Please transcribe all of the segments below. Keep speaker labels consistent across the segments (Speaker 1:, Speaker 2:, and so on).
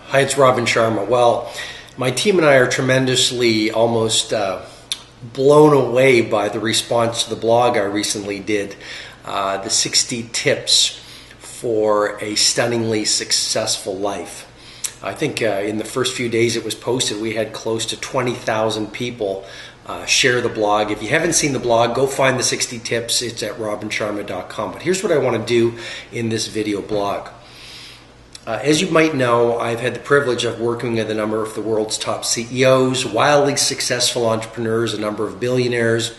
Speaker 1: Hi, it's Robin Sharma. Well, my team and I are tremendously almost blown away by the response to the blog I recently did, the 60 tips for a stunningly successful life. I think in the first few days it was posted, we had close to 20,000 people share the blog. If you haven't seen the blog, go find the 60 tips. It's at robinsharma.com. But here's what I want to do in this video blog. As you might know, I've had the privilege of working with a number of the world's top CEOs, wildly successful entrepreneurs, a number of billionaires.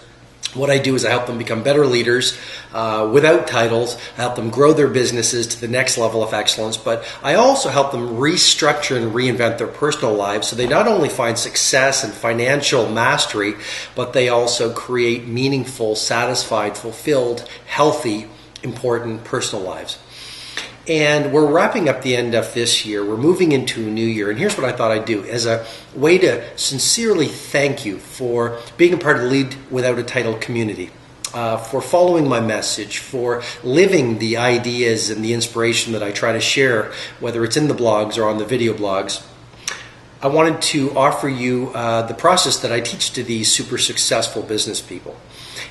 Speaker 1: What I do is I help them become better leaders without titles. I help them grow their businesses to the next level of excellence, but I also help them restructure and reinvent their personal lives so they not only find success and financial mastery, but they also create meaningful, satisfied, fulfilled, healthy, important personal lives. And we're wrapping up the end of this year. We're moving into a new year. And here's what I thought I'd do as a way to sincerely thank you for being a part of the Lead Without a Title community, for following my message, for living the ideas and the inspiration that I try to share, whether it's in the blogs or on the video blogs. I wanted to offer you the process that I teach to these super successful business people.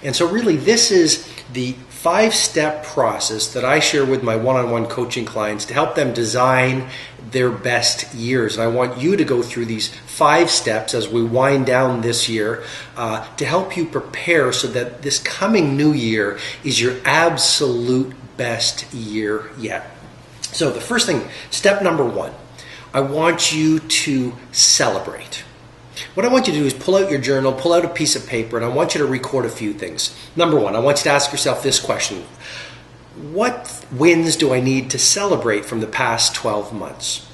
Speaker 1: And so really this is the 5-step process that I share with my one-on-one coaching clients to help them design their best years. And I want you to go through these 5 steps as we wind down this year to help you prepare so that this coming new year is your absolute best year yet. So the first thing, step number 1, I want you to celebrate. What I want you to do is pull out your journal, pull out a piece of paper, and I want you to record a few things. Number 1, I want you to ask yourself this question. What wins do I need to celebrate from the past 12 months?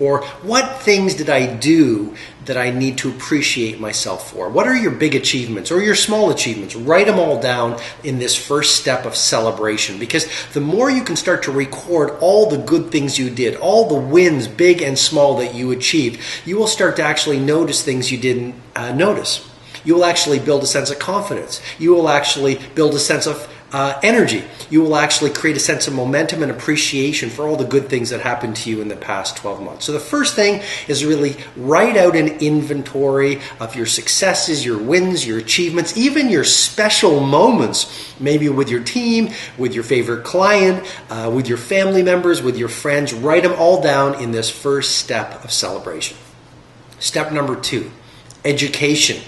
Speaker 1: Or what things did I do that I need to appreciate myself for? What are your big achievements or your small achievements? Write them all down in this first step of celebration, because the more you can start to record all the good things you did, all the wins, big and small, that you achieved, you will start to actually notice things you didn't notice. You will actually build a sense of confidence. You will actually build a sense of energy. You will actually create a sense of momentum and appreciation for all the good things that happened to you in the past 12 months. So the first thing is really write out an inventory of your successes, your wins, your achievements, even your special moments, maybe with your team, with your favorite client, with your family members, with your friends. Write them all down in this first step of celebration. Step number 2, education.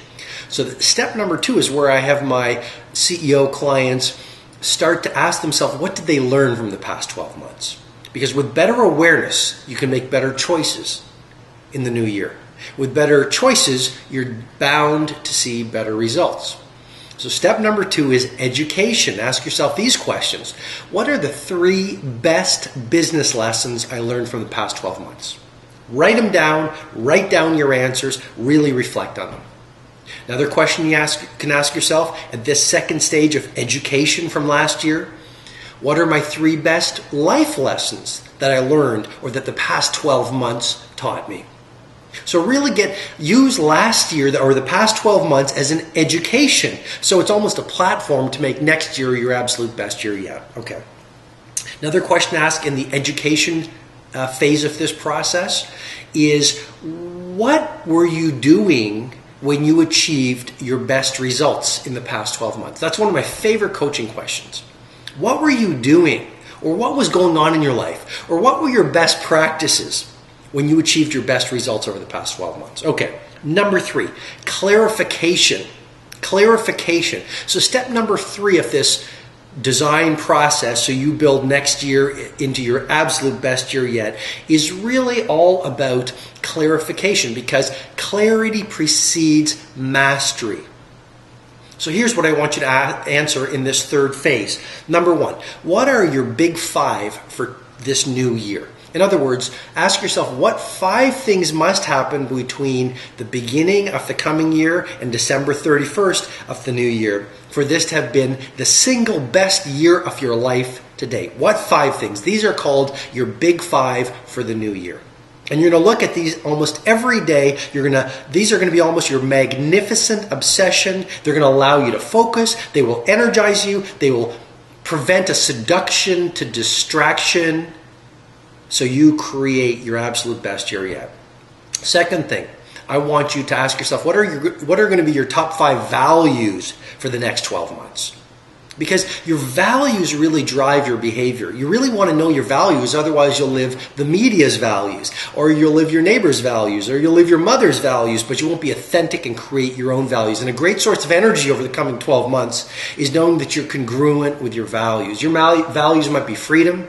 Speaker 1: So step number 2 is where I have my CEO clients start to ask themselves, what did they learn from the past 12 months? Because with better awareness, you can make better choices in the new year. With better choices, you're bound to see better results. So step number 2 is education. Ask yourself these questions. What are the 3 best business lessons I learned from the past 12 months? Write them down, write down your answers, really reflect on them. Another question you can ask yourself at this second stage of education from last year, what are my 3 best life lessons that I learned or that the past 12 months taught me? So really use last year or the past 12 months as an education. So it's almost a platform to make next year your absolute best year yet. Okay. Another question to ask in the education phase of this process is, what were you doing when you achieved your best results in the past 12 months? That's one of my favorite coaching questions. What were you doing? Or what was going on in your life? Or what were your best practices when you achieved your best results over the past 12 months? Okay, number 3, clarification. Clarification. So step number 3 of this design process, so you build next year into your absolute best year yet, is really all about clarification, because clarity precedes mastery. So here's what I want you to answer in this third phase. Number 1, what are your big 5 for this new year? In other words, ask yourself, what 5 things must happen between the beginning of the coming year and December 31st of the new year for this to have been the single best year of your life to date? What 5 things? These are called your big 5 for the new year. And you're going to look at these almost every day. These are going to be almost your magnificent obsession. They're going to allow you to focus. They will energize you. They will prevent a seduction to distraction. so you create your absolute best year yet. Second thing, I want you to ask yourself, what are going to be your top 5 values for the next 12 months? Because your values really drive your behavior. You really want to know your values, otherwise you'll live the media's values, or you'll live your neighbor's values, or you'll live your mother's values, but you won't be authentic and create your own values. And a great source of energy over the coming 12 months is knowing that you're congruent with your values. Your values might be freedom.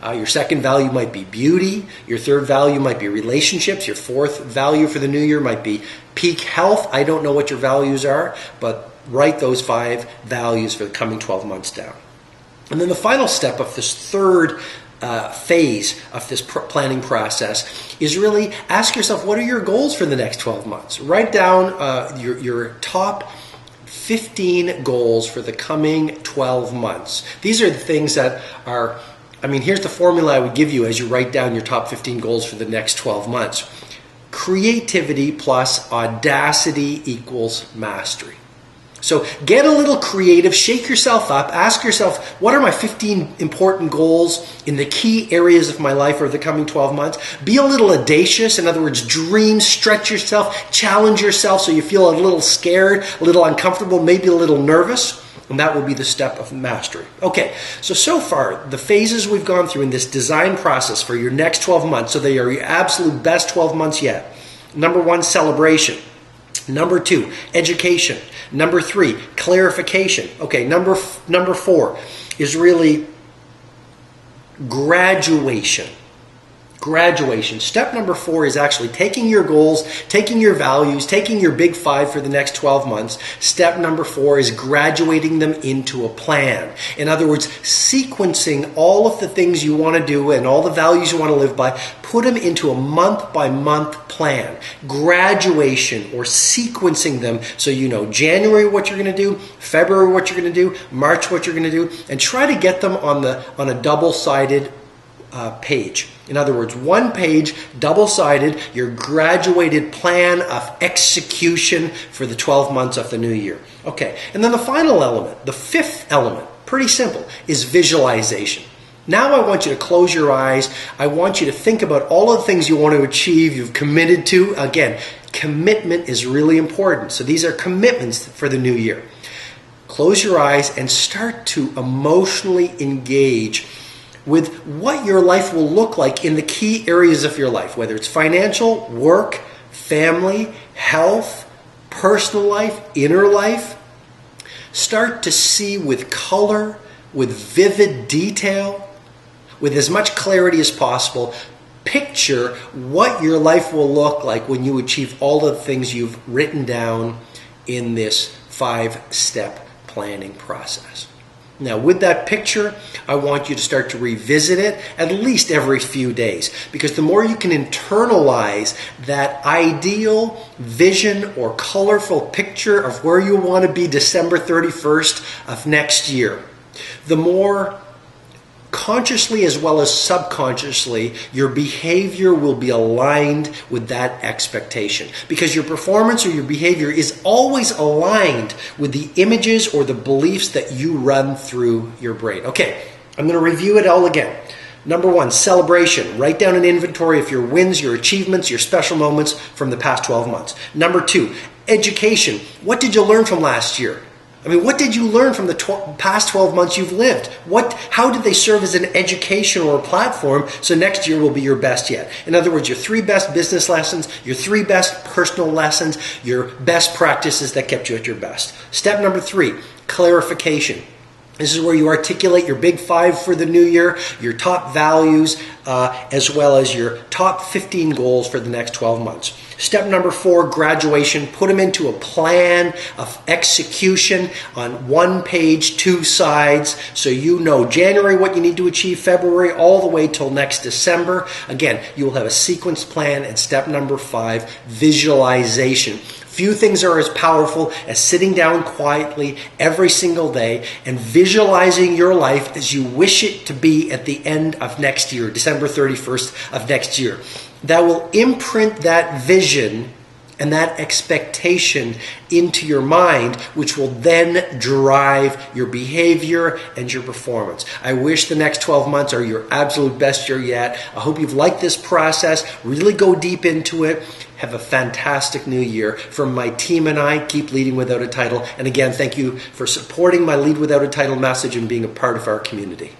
Speaker 1: Your second value might be beauty. Your third value might be relationships. Your fourth value for the new year might be peak health. I don't know what your values are, but write those 5 values for the coming 12 months down. And then the final step of this third phase of this planning process is really ask yourself, what are your goals for the next 12 months? Write down your top 15 goals for the coming 12 months. These are the things that are, here's the formula I would give you as you write down your top 15 goals for the next 12 months. Creativity plus audacity equals mastery. So get a little creative, shake yourself up, ask yourself, what are my 15 important goals in the key areas of my life over the coming 12 months? Be a little audacious, in other words, dream, stretch yourself, challenge yourself so you feel a little scared, a little uncomfortable, maybe a little nervous, and that will be the step of mastery. Okay, so far, the phases we've gone through in this design process for your next 12 months, so they are your absolute best 12 months yet. Number 1, celebration. Number 2, education. Number 3, clarification. Okay, number 4 is really graduation. Graduation. Step number 4 is actually taking your goals, taking your values, taking your big 5 for the next 12 months. Step number 4 is graduating them into a plan. In other words, sequencing all of the things you want to do and all the values you want to live by, put them into a month-by-month plan. Graduation, or sequencing them, so you know January what you're going to do, February what you're going to do, March what you're going to do, and try to get them on a double-sided page. In other words, one page, double-sided, your graduated plan of execution for the 12 months of the new year. Okay, and then the final element, the 5th element, pretty simple, is visualization. Now I want you to close your eyes. I want you to think about all of the things you want to achieve, you've committed to. Again, commitment is really important. So these are commitments for the new year. Close your eyes and start to emotionally engage with what your life will look like in the key areas of your life, whether it's financial, work, family, health, personal life, inner life. Start to see with color, with vivid detail, with as much clarity as possible. Picture what your life will look like when you achieve all of the things you've written down in this 5-step planning process. Now, with that picture, I want you to start to revisit it at least every few days, because the more you can internalize that ideal vision or colorful picture of where you want to be December 31st of next year, the more consciously as well as subconsciously, your behavior will be aligned with that expectation, because your performance or your behavior is always aligned with the images or the beliefs that you run through your brain. Okay, I'm going to review it all again. Number 1, celebration. Write down an inventory of your wins, your achievements, your special moments from the past 12 months. Number 2, education. What did you learn from last year? What did you learn from the past 12 months you've lived? How did they serve as an education or a platform so next year will be your best yet? In other words, your 3 best business lessons, your 3 best personal lessons, your best practices that kept you at your best. Step number 3, clarification. This is where you articulate your big 5 for the new year, your top values, as well as your top 15 goals for the next 12 months. Step number 4, graduation. Put them into a plan of execution on 1 page, 2 sides, so you know January what you need to achieve, February, all the way till next December. Again, you will have a sequence plan. And step number 5, visualization. Few things are as powerful as sitting down quietly every single day and visualizing your life as you wish it to be at the end of next year, December 31st of next year. That will imprint that vision and that expectation into your mind, which will then drive your behavior and your performance. I wish the next 12 months are your absolute best year yet. I hope you've liked this process. Really go deep into it. Have a fantastic new year. From my team and I, keep leading without a title. And again, thank you for supporting my Lead Without a Title message and being a part of our community.